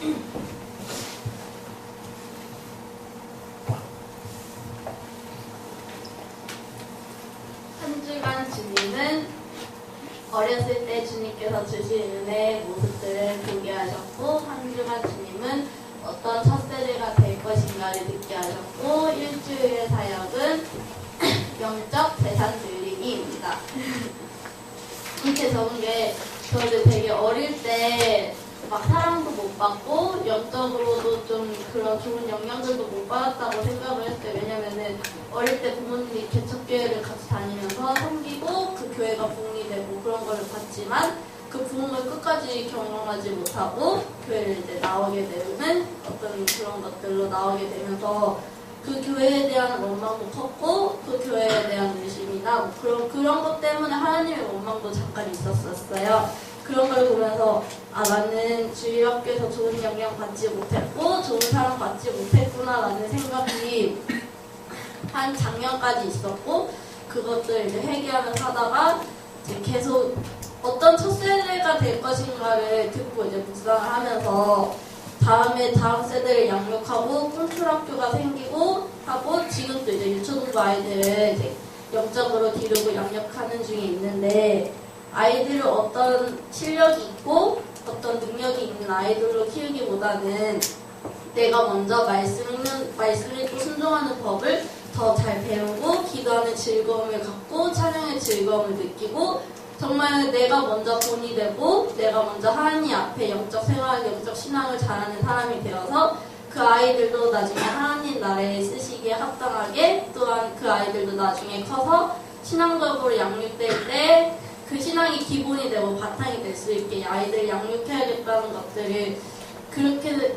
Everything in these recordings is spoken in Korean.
한 주간 주님은 어렸을 때 주님께서 주신 은혜의 모습들을 보게 하셨고, 한 주간 주님은 어떤 첫 세대가 될 것인가를 듣게 하셨고, 일주일의 사역은 영적 재산 늘리기입니다. 이렇게 적은 게 저도 되게 어릴 때 막 사랑도 못 받고 영적으로도 좀 그런 좋은 영향들도 못 받았다고 생각을 했어요. 왜냐면은 어릴 때 부모님이 개척교회를 같이 다니면서 섬기고 그 교회가 부흥이 되고 그런 거를 봤지만 그 부흥을 끝까지 경험하지 못하고 교회를 이제 나오게 되는 어떤 그런 것들로 나오게 되면서 그 교회에 대한 원망도 컸고 그 교회에 대한 의심이나 뭐 그런 것 때문에 하나님의 원망도 잠깐 있었어요. 그런 걸 보면서 나는 주일학교에서 좋은 영향 받지 못했고 좋은 사랑 받지 못했구나라는 생각이 한 작년까지 있었고, 그것들 이제 회개하면서 하다가 이제 계속 어떤 첫 세대가 될 것인가를 듣고 이제 묵상을 하면서 다음 세대를 양육하고 꿈틀학교가 생기고 하고, 지금도 이제 유초등부 아이들을 이제 영적으로 기르고 양육하는 중에 있는데, 아이들을 어떤 실력이 있고 어떤 능력이 있는 아이들로 키우기보다는 내가 먼저 말씀 읽고 순종하는 법을 더 잘 배우고 기도하는 즐거움을 갖고 찬양의 즐거움을 느끼고 정말 내가 먼저 본이 되고 내가 먼저 하나님 앞에 영적 생활, 영적 신앙을 잘하는 사람이 되어서 그 아이들도 나중에 하나님 나라에 쓰시기에 합당하게, 또한 그 아이들도 나중에 커서 신앙적으로 양육될 때 그 신앙이 기본이 되고 바탕이 될 수 있게 아이들 양육해야겠다는 것들을 그렇게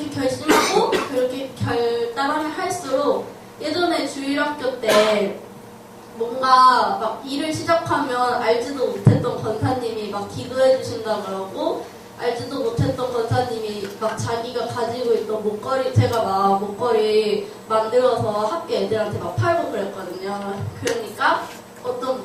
결심하고 그렇게 결단하면 할수록, 예전에 주일학교 때 뭔가 막 일을 시작하면 알지도 못했던 권사님이 막 기도해 주신다 그러고, 알지도 못했던 권사님이 막 자기가 가지고 있던 목걸이, 제가 막 목걸이 만들어서 학교 애들한테 막 팔고 그랬거든요. 그러니까 어떤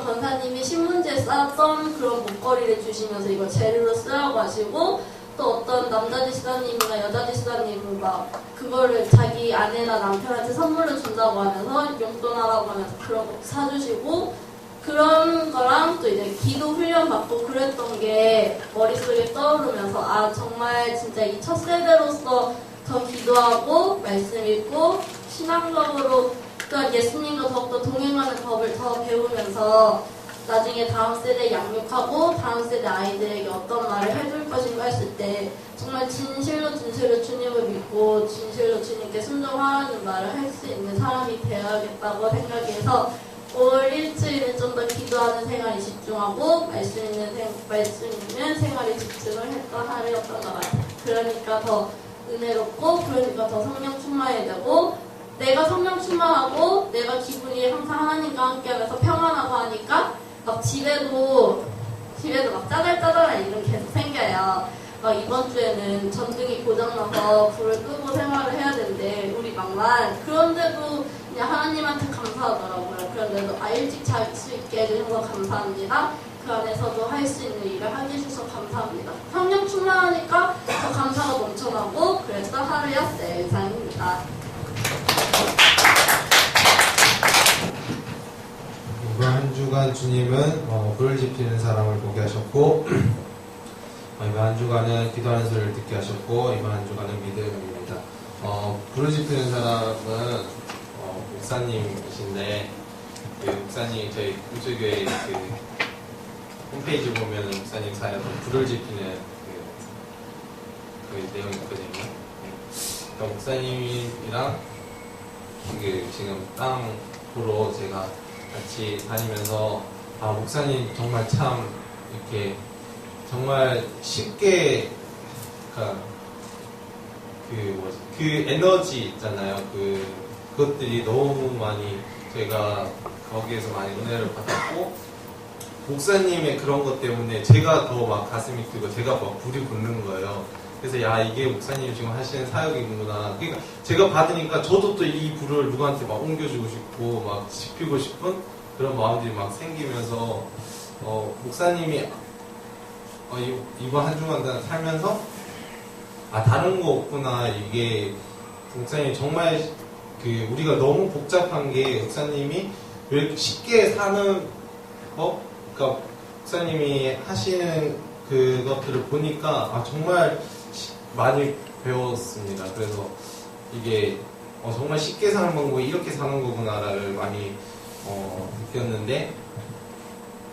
권사님이 신문지에 쌓았던 그런 목걸이를 주시면서 이걸 재료로 쓰라고 하시고, 또 어떤 남자 지사님이나 여자 지사님은 막 그거를 자기 아내나 남편한테 선물로 준다고 하면서 용돈하라고 하면서 그런 거 사주시고, 그런 거랑 또 이제 기도 훈련 받고 그랬던 게 머릿속에 떠오르면서 정말 진짜 이 첫 세대로서 더 기도하고 말씀 읽고 신앙적으로 또한 예수님과 더욱더 동행하는 법을 더 배우면서 나중에 다음 세대 양육하고 다음 세대 아이들에게 어떤 말을 해줄 것인가 했을 때 정말 진실로 주님을 믿고 진실로 주님께 순종하라는 말을 할 수 있는 사람이 되어야겠다고 생각해서 올 일주일은 좀 더 기도하는 생활에 집중하고 말씀 있는 생활에 집중을 했던 하루였던 것 같아요. 그러니까 더 은혜롭고 그러니까 더 성령 충만이 되고, 내가 성령 충만하고 내가 기분이 항상 하나님과 함께하면서 평안하고 하니까 막 집에도 막 짜잘짜잘한 일은 계속 생겨요. 이번 주에는 전등이 고장나서 불을 끄고 생활을 해야 되는데 우리 막만, 그런데도 그냥 하나님한테 감사하더라고요. 그런데도 일찍 잘 수 있게 해주셔서 감사합니다. 그 안에서도 할 수 있는 일을 하게 해주셔서 감사합니다. 성령 충만하니까 더 감사가 넘쳐나고 그랬던 하루였어요. 이상입니다. 이번 한 주간 주님은 불을 지피는 사람을 보게 하셨고, 이번 한 주간은 기도하는 소리를 듣게 하셨고, 이번 한 주간은 믿음입니다. 불을 지피는 사람은 목사님이신데, 목사님 저희 공수교회 홈페이지 보면 목사님 사연 불을 지피는 그 내용이 있거든요. 그러니까 목사님이랑 지금 땅 보러 제가 같이 다니면서 목사님 정말 참 이렇게 정말 쉽게 그 에너지 있잖아요. 그것들이 너무 많이 제가 거기에서 많이 은혜를 받았고, 목사님의 그런 것 때문에 제가 더 막 가슴이 뛰고 제가 막 불이 붙는 거예요. 그래서 이게 목사님이 지금 하시는 사역이구나. 그러니까 제가 받으니까 저도 또 이 불을 누구한테 막 옮겨주고 싶고 막 지피고 싶은 그런 마음들이 막 생기면서 목사님이 이번 한 주간 살면서 다른 거 없구나. 이게 목사님 정말 우리가 너무 복잡한 게 목사님이 왜 이렇게 쉽게 사는 법? 그러니까 목사님이 하시는 그것들을 보니까 정말 많이 배웠습니다. 그래서 이게 정말 쉽게 사는 방법이 이렇게 사는 거구나를 많이 느꼈는데,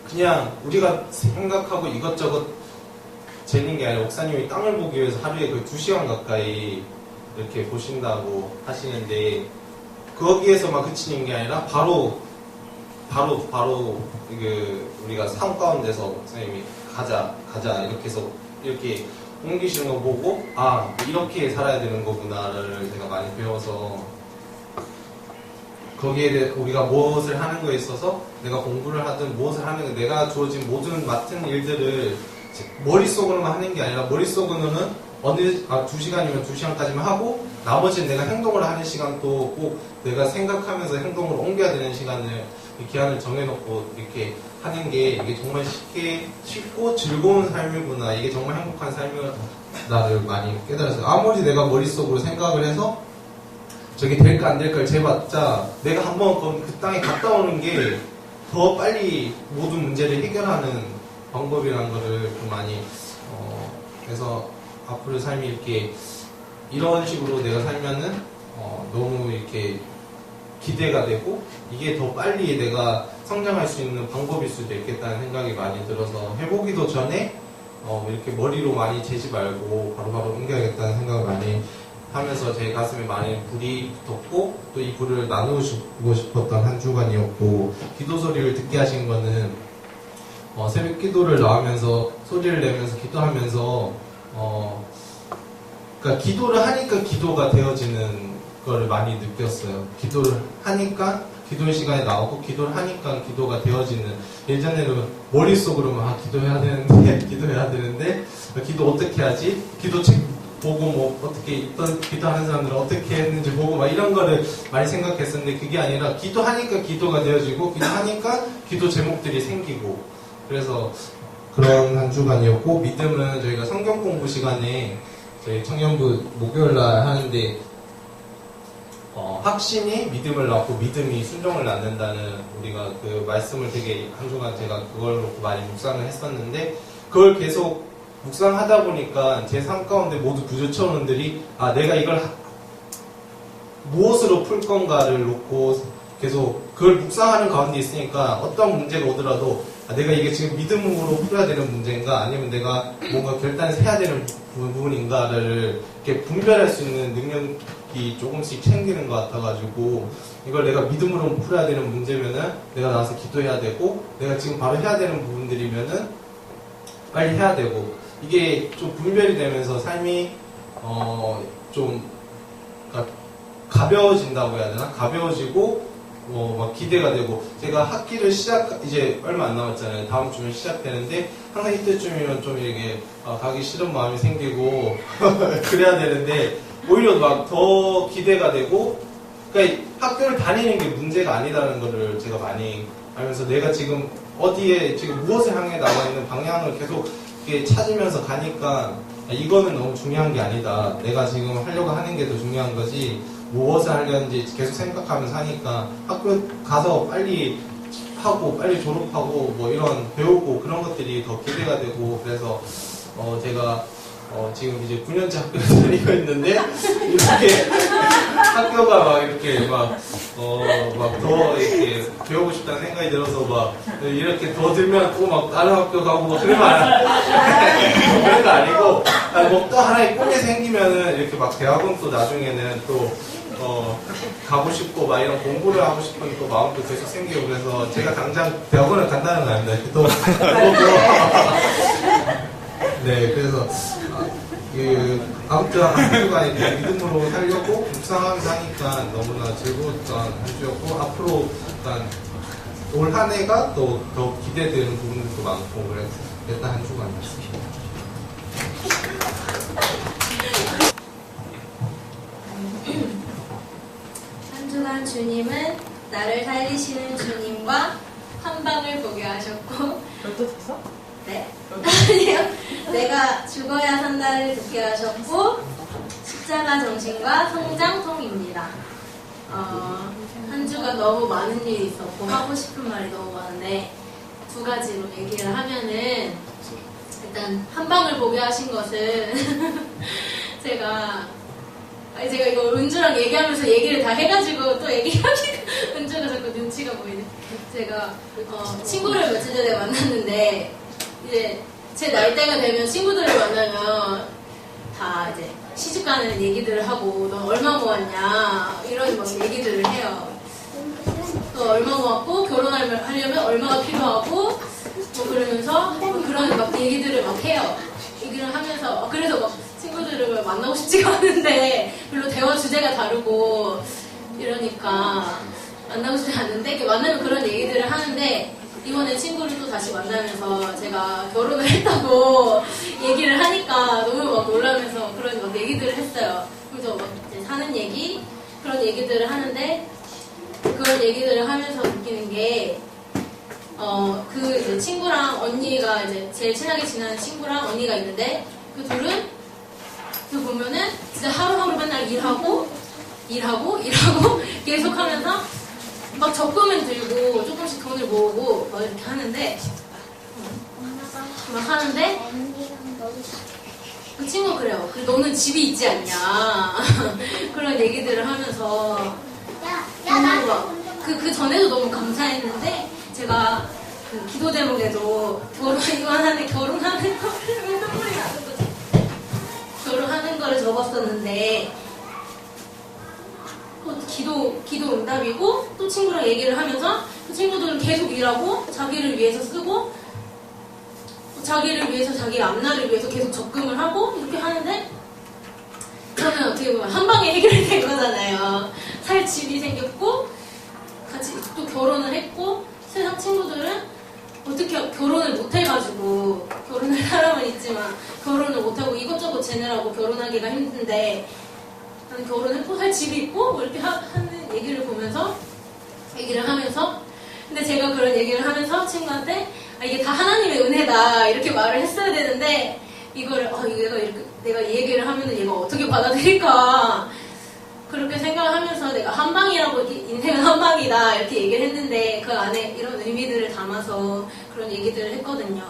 그냥 우리가 생각하고 이것저것 재는 게 아니라 목사님이 땅을 보기 위해서 하루에 거의 2시간 가까이 이렇게 보신다고 하시는데, 거기에서만 그치는 게 아니라 바로 우리가 삶 가운데서 목사님이 가자 이렇게 해서 이렇게 옮기시는 거 보고 이렇게 살아야 되는 거구나를 제가 많이 배워서, 거기에 대해 우리가 무엇을 하는 거에 있어서 내가 공부를 하든 무엇을 하는 거, 내가 주어진 모든 맡은 일들을 머릿속으로만 하는 게 아니라 머릿속으로는 2시간이면 2시간까지만 하고 나머지는 내가 행동을 하는 시간도 꼭 내가 생각하면서 행동으로 옮겨야 되는 시간을, 기한을 정해놓고 이렇게 하는 게 이게 정말 쉽고 즐거운 삶이구나, 이게 정말 행복한 삶이구나를 많이 깨달았어요. 아무리 내가 머릿속으로 생각을 해서 저게 될까 안 될까를 재봤자 내가 한번 그 땅에 갔다 오는 게 더 빨리 모든 문제를 해결하는 방법이라는 거를 좀 많이 그래서 앞으로 삶이 이렇게 이런 식으로 내가 살면은 너무 이렇게 기대가 되고 이게 더 빨리 내가 성장할 수 있는 방법일 수도 있겠다는 생각이 많이 들어서, 해보기도 전에 이렇게 머리로 많이 재지 말고 바로바로 옮겨야겠다는 생각을 많이 하면서 제 가슴에 많이 불이 붙었고, 또 이 불을 나누고 싶었던 한 주간이었고, 기도 소리를 듣게 하신 거는 새벽 기도를 나오면서 소리를 내면서 기도하면서 그러니까 기도를 하니까 기도가 되어지는 거를 많이 느꼈어요. 기도를 하니까 기도의 시간에 나오고, 기도를 하니까 기도가 되어지는, 예전에는 머릿속으로만 기도해야 되는데 기도 어떻게 하지? 기도책 보고 어떻게 기도하는 사람들은 어떻게 했는지 보고 이런 거를 많이 생각했었는데, 그게 아니라 기도하니까 기도가 되어지고, 기도하니까 기도 제목들이 생기고, 그래서 그런 한 주간이었고, 믿음은 저희가 성경 공부 시간에 저희 청년부 목요일날 하는데 확신이 믿음을 낳고 믿음이 순종을 낳는다는, 우리가 그 말씀을 되게 한 주간 제가 그걸 놓고 많이 묵상을 했었는데, 그걸 계속 묵상하다 보니까 제 삶 가운데 모두 구조처원들이 내가 이걸 무엇으로 풀 건가를 놓고 계속 그걸 묵상하는 가운데 있으니까 어떤 문제가 오더라도 내가 이게 지금 믿음으로 풀어야 되는 문제인가, 아니면 내가 뭔가 결단해서 해야 되는 부분인가를 이렇게 분별할 수 있는 능력이 조금씩 생기는 것 같아가지고, 이걸 내가 믿음으로 풀어야 되는 문제면은 내가 나와서 기도해야 되고, 내가 지금 바로 해야 되는 부분들이면은 빨리 해야 되고, 이게 좀 분별이 되면서 삶이 좀 가벼워진다고 해야 되나? 가벼워지고 막 기대가 되고, 제가 학기를 이제 얼마 안 남았잖아요. 다음 주면 시작되는데, 항상 이때쯤이면 좀 이렇게 가기 싫은 마음이 생기고 그래야 되는데, 오히려 막 더 기대가 되고, 그러니까 학교를 다니는 게 문제가 아니다는 거를 제가 많이 알면서, 내가 지금 어디에 지금 무엇을 향해 나와 있는 방향을 계속 이렇게 찾으면서 가니까 이거는 너무 중요한 게 아니다. 내가 지금 하려고 하는 게 더 중요한 거지, 무엇을 하려는지 계속 생각하면서 하니까 학교 가서 빨리 하고 빨리 졸업하고 이런 배우고 그런 것들이 더 기대가 되고, 그래서 제가 지금 이제 9년째 학교를 다니고 있는데, 이렇게 학교가 막 이렇게 막 더 이렇게 배우고 싶다는 생각이 들어서 이렇게 더 들면 또 막 다른 학교 가고 그러면 그런 거 아니고, 또 하나의 꿈이 생기면은 이렇게 막 대학원 또 나중에는 또 가고 싶고 이런 공부를 하고 싶은 또 마음도 계속 생기고, 그래서 제가 당장 대학원을 간다는 건 아닙니다. 또 네, 그래서 아무튼 한 주가 믿음으로 살려고 묵상하면서 하니까 너무나 즐거웠던 한 주였고, 앞으로 올 한 해가 또 더 기대되는 부분들도 많고, 그랬던 한 주간이었습니다. 한 주간 주님은 나를 살리시는 주님과 한방을 보게 하셨고. 로또 샀어? 네? 아니요. 죽어야 산다를 듣게 하셨고 십자가 정신과 성장통입니다. 한 주가 너무 많은 일이 있었고 하고 싶은 말이 너무 많은데 두 가지로 얘기를 하면은 일단 한 방을 보게 하신 것은 제가 이거 은주랑 얘기하면서 얘기를 다 해가지고 또 얘기하니까 은주가 자꾸 눈치가 보이네. 제가 친구를 며칠 전에 만났는데 이제 제 나이대가 되면 친구들을 만나면 다 이제 시집가는 얘기들을 하고 너 얼마 모았냐 이런 막 얘기들을 해요. 또 얼마 모았고 결혼하려면 얼마가 필요하고 뭐 그러면서 뭐 그런 막 얘기들을 막 해요. 얘기를 하면서 그래서 막 친구들을 만나고 싶지가 않은데 별로 대화 주제가 다르고 이러니까 만나고 싶지 않은데 이렇게 만나면 그런 얘기들을 하는데 이번에 친구를 또 다시 만나면서 제가 결혼을 했다고 얘기를 하니까 너무 막 놀라면서 그런 막 얘기들을 했어요. 그래서 막 이제 사는 얘기 그런 얘기들을 하는데 그런 얘기들을 하면서 느끼는 게 그 이제 친구랑 언니가 이제 제일 친하게 지내는 친구랑 언니가 있는데 그 둘은 그 보면은 진짜 하루하루 맨날 일하고 계속 하면서 막 적금은 들고 조금씩 돈을 모으고 막 이렇게 하는데 그 친구가 그래요. 너는 집이 있지 않냐 그런 얘기들을 하면서 그 전에도 너무 감사했는데 제가 그 기도 제목에도 결혼하는 거를 적었었는데 또 기도 응답이고 또 친구랑 얘기를 하면서 그 친구들은 계속 일하고 자기를 위해서 쓰고 자기를 위해서 자기 앞날을 위해서 계속 적금을 하고 이렇게 하는데 저는 어떻게 보면 한 방에 해결이 된 거잖아요. 살 집이 생겼고 같이 또 결혼을 했고 세상 친구들은 어떻게 결혼을 못 해가지고 결혼할 사람은 있지만 결혼을 못하고 이것저것 지내라고 결혼하기가 힘든데 나는 결혼했고 살 집이 있고 뭐 이렇게 하는 얘기를 보면서 얘기를 하면서 근데 제가 그런 얘기를 하면서 친구한테 이게 다 하나님의 은혜다 이렇게 말을 했어야 되는데 이거를 내가 이 얘기를 하면은 얘가 어떻게 받아들일까 그렇게 생각을 하면서 내가 한방이라고 인생은 한방이다 이렇게 얘기를 했는데 그 안에 이런 의미들을 담아서 그런 얘기들을 했거든요.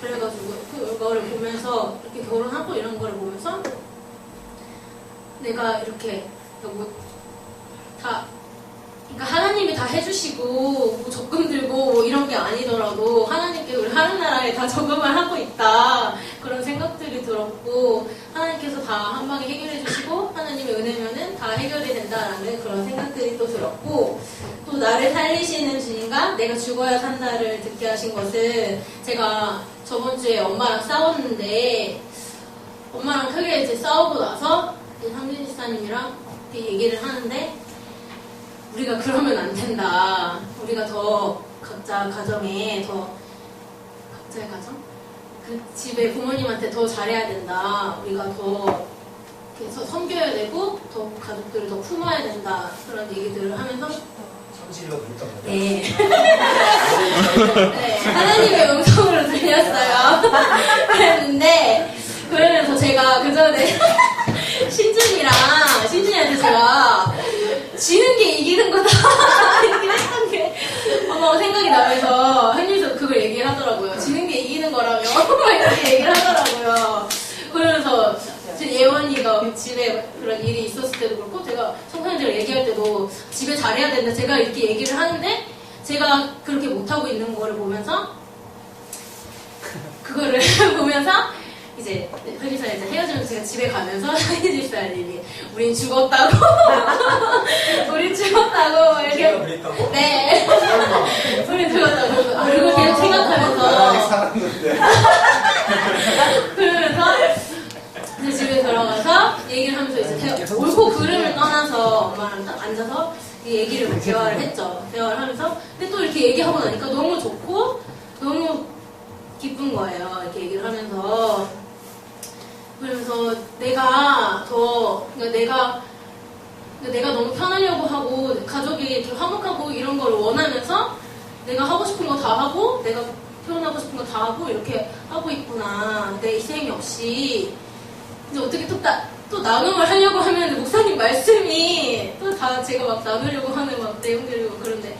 그래가지고 그거를 보면서 이렇게 결혼하고 이런 거를 보면서 내가 이렇게 그러니까 하나님이 다 해주시고 뭐 적금 들고 뭐 이런 게 아니더라도 하나님께 우리 하늘나라에 다 적금을 하고 있다 그런 생각들이 들었고 하나님께서 다 한 방에 해결해 주시고 하나님의 은혜면은 다 해결이 된다라는 그런 생각들이 또 들었고 또 나를 살리시는 주님과 내가 죽어야 산다를 듣게 하신 것은 제가 저번 주에 엄마랑 싸웠는데 엄마랑 크게 이제 싸우고 나서 상진 지사님이랑 이렇게 얘기를 하는데 우리가 그러면 안 된다. 우리가 더 각자 가정에 각자의 가정? 그 집에 부모님한테 더 잘해야 된다. 우리가 더 섬겨야 되고 더 가족들을 더 품어야 된다. 그런 얘기들을 하면서 성실로 들었던 거죠? 네. 네. 하나님의 음성으로 들렸어요. 그랬는데 그러면서 제가 그 전에 신준이한테 제가 지는 게 이기는 거다 이렇게 했던 게 생각이 나면서 현실에서 그걸 얘기를 하더라고요. 지는 게 이기는 거라며 이렇게 얘기를 하더라고요. 그러면서 예원이가 집에 그런 일이 있었을 때도 그렇고 제가 청소년들이랑 얘기할 때도 집에 잘해야 된다 제가 이렇게 얘기를 하는데 제가 그렇게 못하고 있는 거를 보면서 그거를 보면서 이제 현지사 이제 헤어지면서 제가 집에 가면서 현지사님이 우린 죽었다고 우린 죽었다고 이렇게 그랬다고? 네 우린 죽었다고 그리고 계속 생각하면서 아직 살았는데 그러면서 이제 집에 들어가서 얘기를 하면서 이제 옳고 그름을 떠나서 엄마랑 딱 앉아서 얘기를 대화를 했죠. 대화를 하면서 근데 또 이렇게 얘기하고 나니까 너무 좋고 너무 기쁜 거예요. 이렇게 얘기를 하면서 그러면서 내가 너무 편하려고 하고 가족이 이렇게 화목하고 이런 걸 원하면서 내가 하고 싶은 거 다 하고 내가 표현하고 싶은 거 다 하고 이렇게 하고 있구나. 내 희생이 없이. 근데 어떻게 또 나눔을 하려고 하면 목사님 말씀이 또 다 제가 막 나누려고 하는 막 내용들이고 그런데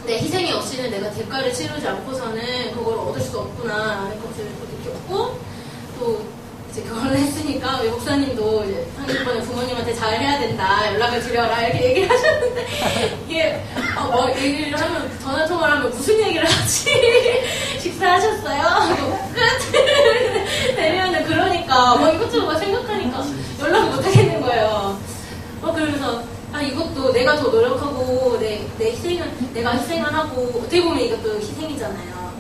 내 희생이 없이는 내가 대가를 치르지 않고서는 그걸 얻을 수 없구나 하는 것을 또 느꼈고 또 이제 결혼을 했으니까 우리 목사님도 이제 상대방의 부모님한테 잘 해야 된다 연락을 드려라 이렇게 얘기를 하셨는데 이게 뭐 얘기를 하면 전화 통화를 하면 무슨 얘기를 하지 식사하셨어요? 끝 되면은 그러니까 뭐 이것저것 막 생각하니까 연락을 못 하겠는 거예요. 그러면서 이것도 내가 더 노력하고 내 희생은 내가 희생을 하고 어떻게 보면 이것도 희생이잖아요.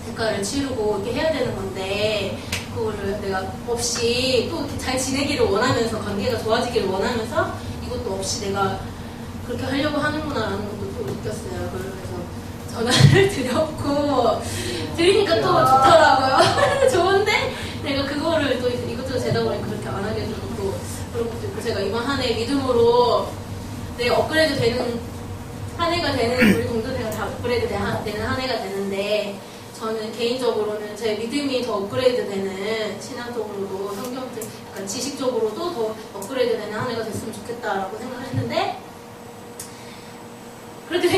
대가를 치르고 이렇게 해야 되는 건데 그거를 내가 없이 또 이렇게 잘 지내기를 원하면서 관계가 좋아지기를 원하면서 이것도 없이 내가 그렇게 하려고 하는구나라는 것도 또 느꼈어요. 그래서 전화를 드렸고 드리니까 또 좋더라고요. 좋은데 내가 그거를 또 이것저것 대답을 그렇게 안 하게 해주고 또 그런 것도 있고 제가 이번 한 해 믿음으로 내가 업그레이드 되는 한 해가 되는 우리 동료들과 다 업그레이드 되는 한 해가 되는데 저는 개인적으로는 제 믿음이 더 업그레이드 되는 신앙적으로도 성경적 그러니까 지식적으로도 더 업그레이드 되는 한 해가 됐으면 좋겠다라고 생각을 했는데 그렇게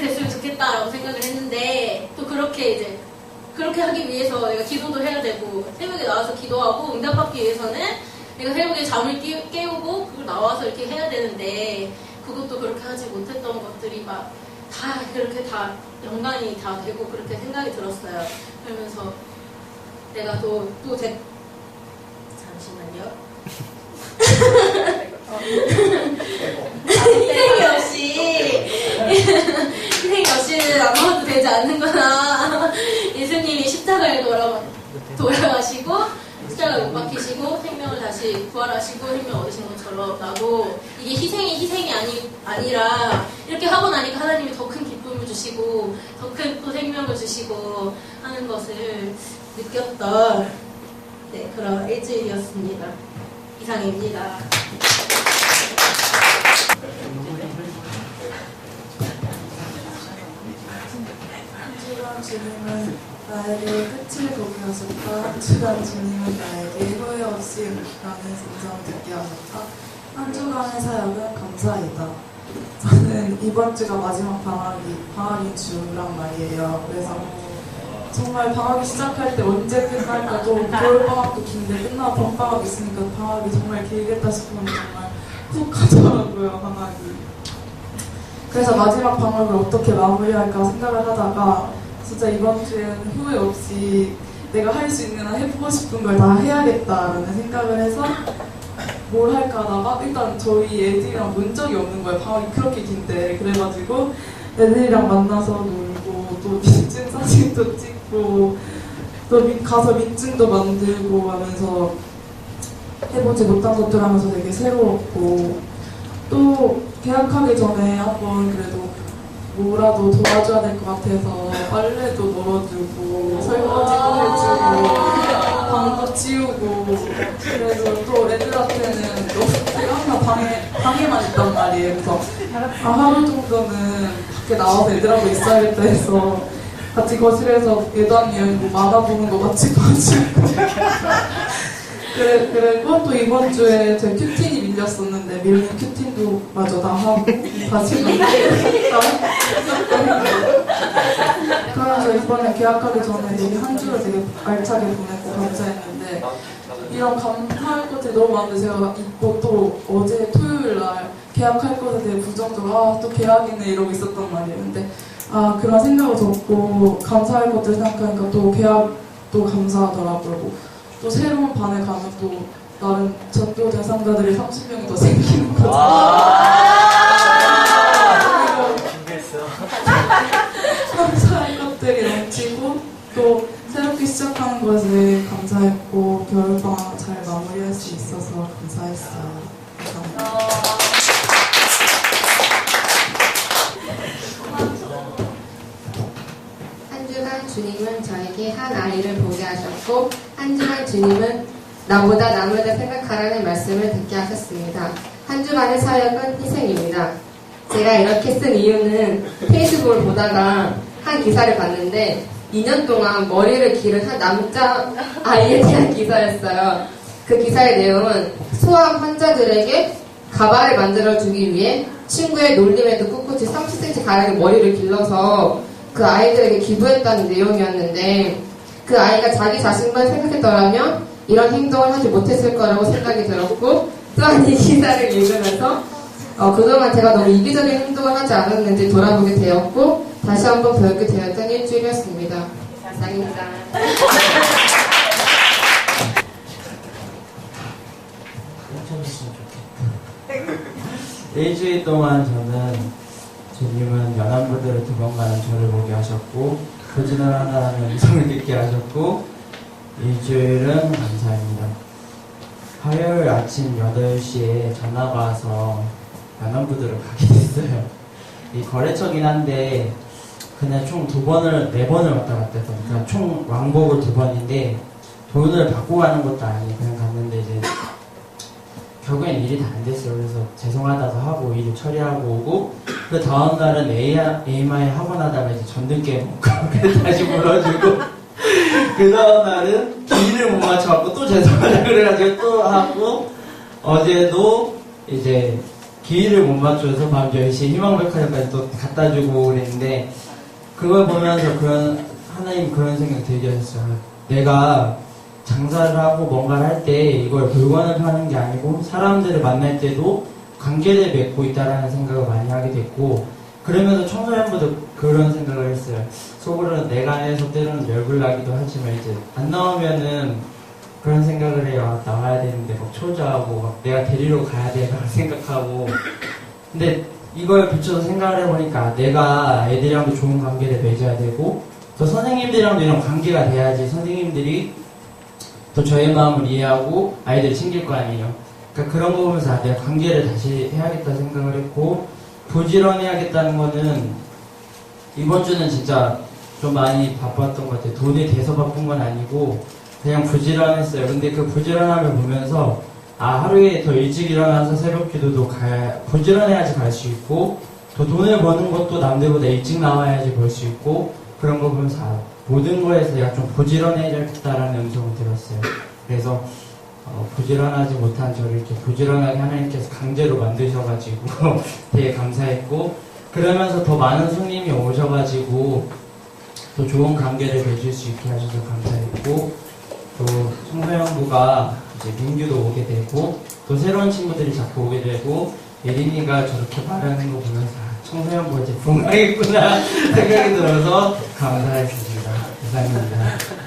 됐으면 좋겠다라고 생각을 했는데 또 그렇게 하기 위해서 내가 기도도 해야 되고 새벽에 나와서 기도하고 응답받기 위해서는 내가 새벽에 잠을 깨우고 그걸 나와서 이렇게 해야 되는데 그것도 그렇게 하지 못했던 것들이 막 다 그렇게 다 연관이 다 되고 그렇게 생각이 들었어요. 그러면서 내가 잠시만요. 희생이 없이는 아무것도 되지 않는구나. 예수님이 십자가에 돌아가시고 십자가에 못 박히시고 생명을 다시 부활하시고 생명 얻으신 것처럼 나도 이게 희생이 아니라 이렇게 하고 나니까 하나님이 더 큰 기쁨을 주시고 더 큰 또 생명을 주시고 하는 것을 느꼈던 그런 일주일이었습니다. 이상입니다. 주간 주님은 나에게 끝을 보게 하셨다. 주간 주님은 나에게 후회 없이 라는 음성을 듣게 하셨다. 한 주간의 사역은 감사이다. 저는 이번 주가 마지막 방학인 주란 말이에요. 그래서 정말 방학이 시작할 때 언제 끝날까 또 겨울방학도 긴데 끝나고 봄방학 있으니까 방학이 정말 길겠다 싶으면 정말 훅 가더라고요, 방학이. 그래서 마지막 방학을 어떻게 마무리할까 생각을 하다가 진짜 이번 주에는 후회 없이 내가 할 수 있는 한 해보고 싶은 걸 다 해야겠다라는 생각을 해서 뭘 할까 하다가 일단 저희 애들이랑 논 적이 없는 거예요. 방학이 그렇게 긴데. 그래가지고 애들이랑 만나서 놀고 또 민증 사진도 찍고 또 가서 민증도 만들고 하면서 해보지 못한 것들 하면서 되게 새로웠고 또 계약하기 전에 한번 그래도 뭐라도 도와줘야 될 것 같아서 빨래도 널어주고 설거지도 해주고 방도 치우고 그래서 또 애들한테는 제가 항상 방에만 있단 말이에요. 그래서 하루 정도는 밖에 나와서 애들하고 있어야겠다 해서 같이 거실에서 예단이랑 뭐 만화 보는 거 같이 봐주고 그리고 또 이번 주에 제 큐틴이 밀렸었는데 밀린 큐틴도 마저 다 하고 다시 그래서 이번에 계약하기 전에 되게 한 주를 되게 알차게 보냈고 감사했는데 이런 감사할 것들이 너무 많은데 제가 있고 또 어제 토요일 날 계약할 것에 대해 부정적으로 또 계약이네 이러고 있었단 말이에요. 근데 그런 생각을 접고 감사할 것들 생각하니까 또 계약도 감사하더라고요. 또 새로운 반에 가면 또 나름 전도 대상자들이 30명이 더 생기는 거죠. 감사할 것들이 넘치고 또 새롭게 시작하는 것에 감사했고 겨울방학 잘 마무리할 수 있어서 감사했어요. 감사합니다. 한 주간 주님은 저에게 한 아이를 보게 하셨고 한 주간 주님은 나보다 남을 더 생각하라는 말씀을 듣게 하셨습니다. 한 주간의 사역은 희생입니다. 제가 이렇게 쓴 이유는 페이스북을 보다가 한 기사를 봤는데 2년 동안 머리를 기른 한 남자 아이에 대한 기사였어요. 그 기사의 내용은 소아암 환자들에게 가발을 만들어주기 위해 친구의 놀림에도 꿋꿋이 30cm 가량의 머리를 길러서 그 아이들에게 기부했다는 내용이었는데 그 아이가 자기 자신만 생각했더라면 이런 행동을 하지 못했을 거라고 생각이 들었고 또한 이 기사를 읽으면서 그동안 제가 너무 이기적인 행동을 하지 않았는지 돌아보게 되었고 다시 한번 배우게 되었던 일주일이었습니다. 이상입니다. 일주일 동안 저는 주님은 연안부들을 2번 가는 저를 보게 하셨고 부진을 하나라는 음성을 듣게 하셨고 일주일은 감사합니다. 화요일 아침 8시에 전화가 와서 연안부들을 가게 됐어요. 이 거래처긴 한데 그냥 총 4번을 왔다 갔다 해서 그러니까 총 왕복을 2번인데 돈을 받고 가는 것도 아니에요. 그냥 갔는데 이제 결국엔 일이 다 안 됐어요. 그래서 죄송하다고 하고 일을 처리하고 오고 그 다음 날은 AMI 하고 나다가 이제 전등깨 먹고 그래서 다시 물어주고 그 다음 날은 길을 못 맞춰갖고 또 죄송하다 그래가지고 또 하고 어제도 이제 길을 못 맞춰서 밤 10시에 희망백화점까지 또 갖다 주고 그랬는데 그걸 보면서 하나님 그런 생각 들게 하셨어요. 내가 장사를 하고 뭔가를 할 때 이걸 물건을 파는 게 아니고 사람들을 만날 때도 관계를 맺고 있다라는 생각을 많이 하게 됐고 그러면서 청소년부도 그런 생각을 했어요. 속으로는 내가 안에서 때로는 열불나기도 하지만 이제 안 나오면은 그런 생각을 해요. 나와야 되는데 막 초조하고 막 내가 데리러 가야 되나 생각하고 근데 이걸 비춰서 생각을 해보니까 내가 애들이랑도 좋은 관계를 맺어야 되고 또 선생님들이랑도 이런 관계가 돼야지 선생님들이 또 저의 마음을 이해하고 아이들을 챙길 거 아니에요. 그러니까 그런 거 보면서 내가 관계를 다시 해야겠다 생각을 했고 부지런해야겠다는 거는 이번 주는 진짜 좀 많이 바빴던 것 같아요. 돈에 대해서 바쁜 건 아니고 그냥 부지런했어요. 근데 그 부지런함을 보면서 하루에 더 일찍 일어나서 새벽 기도도 부지런해야지 갈 수 있고 또 돈을 버는 것도 남들보다 일찍 나와야지 벌 수 있고 그런 거 보면서 모든 거에서 내가 좀 부지런해야겠다라는 음성을 들었어요. 그래서 부지런하지 못한 저를 이렇게 부지런하게 하나님께서 강제로 만드셔가지고 되게 감사했고 그러면서 더 많은 손님이 오셔가지고 또 좋은 관계를 맺을 수 있게 하셔서 감사했고 또 청소년부가 이제 민규도 오게 되고 또 새로운 친구들이 자꾸 오게 되고 예린이가 저렇게 말하는 거 보면서 청소년부가 이제 분가겠구나 생각이 들어서 감사했습니다. 감사합니다.